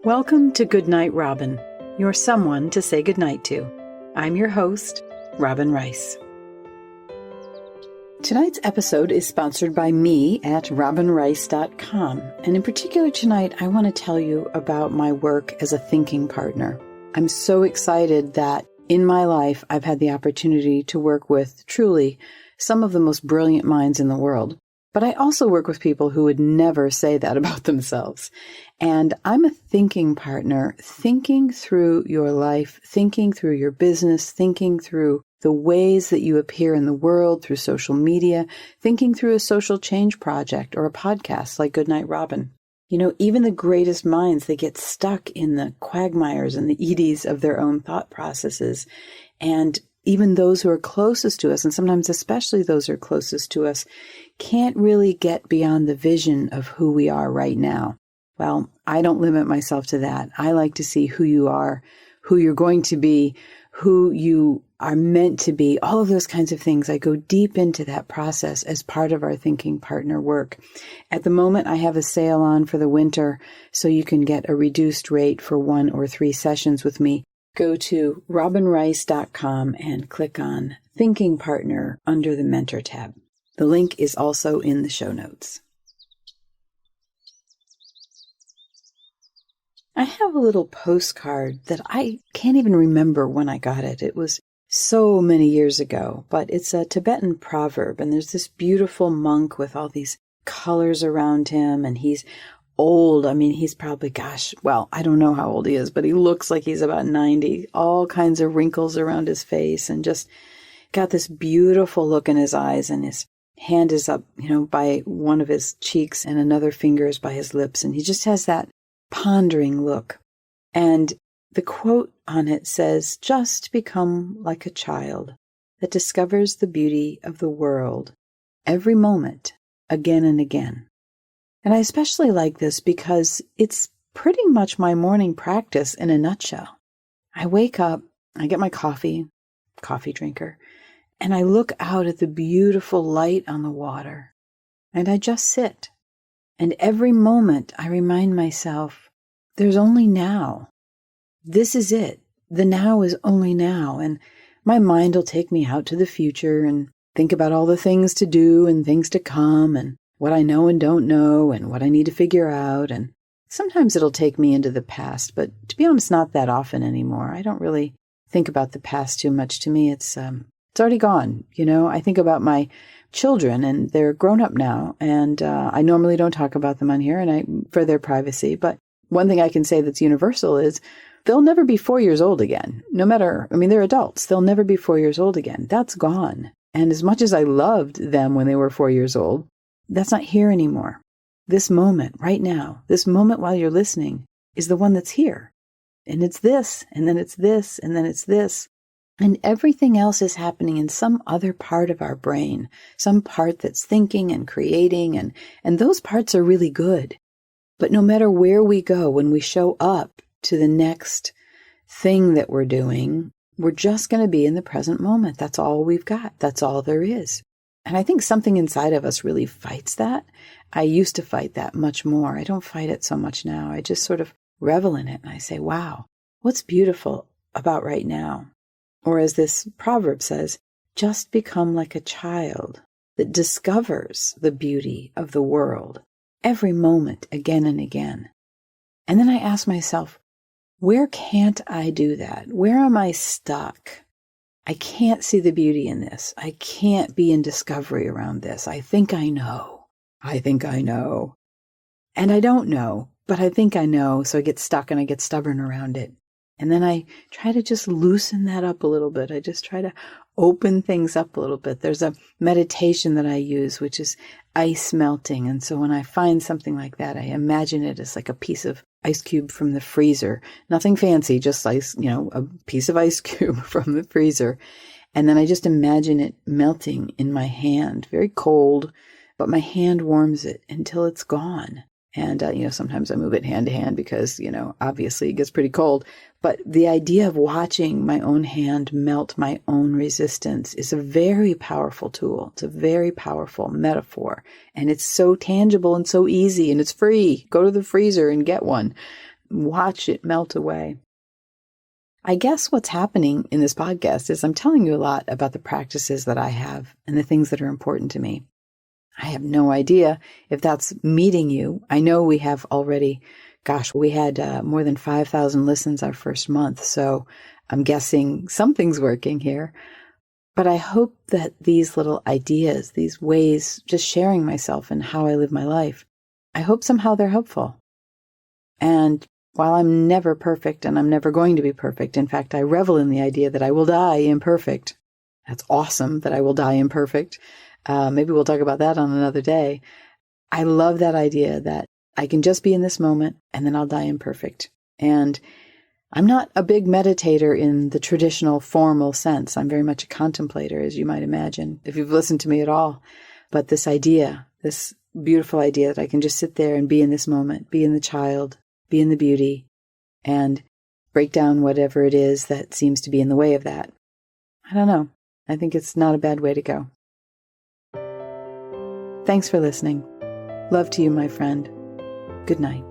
Welcome to Goodnight, Robin, your someone to say goodnight to. I'm your host, Robin Rice. Tonight's episode is sponsored by me at robinrice.com. And in particular tonight, I want to tell you about my work as a thinking partner. I'm so excited that in my life, I've had the opportunity to work with truly some of the most brilliant minds in the world. But I also work with people who would never say that about themselves. And I'm a thinking partner, thinking through your life, thinking through your business, thinking through the ways that you appear in the world through social media, thinking through a social change project or a podcast like Goodnight, Robin. You know, even the greatest minds, they get stuck in the quagmires and the eddies of their own thought processes. And even those who are closest to us, and sometimes especially those who are closest to us, can't really get beyond the vision of who we are right now. Well, I don't limit myself to that. I like to see who you are, who you're going to be, who you are meant to be, all of those kinds of things. I go deep into that process as part of our thinking partner work. At the moment, I have a sale on for the winter, so you can get a reduced rate for 1 or 3 sessions with me. Go to robinrice.com and click on Thinking Partner under the Mentor tab. The link is also in the show notes. I have a little postcard that I can't even remember when I got it. It was so many years ago, but it's a Tibetan proverb, and there's this beautiful monk with all these colors around him, and he's old. I mean, he's probably, I don't know how old he is, but he looks like he's about 90, all kinds of wrinkles around his face, and just got this beautiful look in his eyes, and his hand is up, by one of his cheeks, and another finger is by his lips, and he just has that pondering look. And the quote on it says, "Just become like a child that discovers the beauty of the world every moment, again and again." And I especially like this because it's pretty much my morning practice in a nutshell. I wake up, I get my coffee drinker, and I look out at the beautiful light on the water, and I just sit. And every moment I remind myself, there's only now. This is it. The now is only now. And my mind will take me out to the future and think about all the things to do and things to come and what I know and don't know and what I need to figure out. And sometimes it'll take me into the past, but to be honest, not that often anymore. I don't really think about the past too much. To me, it's already gone. I think about my children, and they're grown up now, and I normally don't talk about them on here, and for their privacy. But one thing I can say that's universal is they'll never be 4 years old again. They're adults. They'll never be 4 years old again. That's gone. And as much as I loved them when they were 4 years old, that's not here anymore. This moment right now, this moment while you're listening is the one that's here. And it's this, and then it's this, and then it's this. And everything else is happening in some other part of our brain, some part that's thinking and creating, and those parts are really good. But no matter where we go, when we show up to the next thing that we're doing, we're just going to be in the present moment. That's all we've got. That's all there is. And I think something inside of us really fights that. I used to fight that much more. I don't fight it so much now. I just sort of revel in it. And I say, wow, what's beautiful about right now? Or as this proverb says, just become like a child that discovers the beauty of the world every moment, again and again. And then I ask myself, where can't I do that? Where am I stuck? I can't see the beauty in this. I can't be in discovery around this. I think I know. And I don't know, but I think I know, so I get stuck and I get stubborn around it. And then I try to just loosen that up a little bit. I just try to open things up a little bit. There's a meditation that I use, which is ice melting. And so when I find something like that, I imagine it as like a piece of ice cube from the freezer. Nothing fancy, just ice, a piece of ice cube from the freezer. And then I just imagine it melting in my hand, very cold, but my hand warms it until it's gone. And, sometimes I move it hand to hand because, obviously it gets pretty cold. But the idea of watching my own hand melt my own resistance is a very powerful tool. It's a very powerful metaphor. And it's so tangible and so easy, and it's free. Go to the freezer and get one. watch it melt away. I guess what's happening in this podcast is I'm telling you a lot about the practices that I have and the things that are important to me. I have no idea if that's meeting you. I know we have already, we had more than 5,000 listens our first month, so I'm guessing something's working here. But I hope that these little ideas, these ways, just sharing myself and how I live my life, I hope somehow they're helpful. And while I'm never perfect and I'm never going to be perfect, in fact, I revel in the idea that I will die imperfect. That's awesome that I will die imperfect. Maybe we'll talk about that on another day. I love that idea that I can just be in this moment and then I'll die imperfect. And I'm not a big meditator in the traditional formal sense. I'm very much a contemplator, as you might imagine, if you've listened to me at all. But this idea, this beautiful idea that I can just sit there and be in this moment, be in the child, be in the beauty, and break down whatever it is that seems to be in the way of that. I don't know. I think it's not a bad way to go. Thanks for listening. Love to you, my friend. Good night.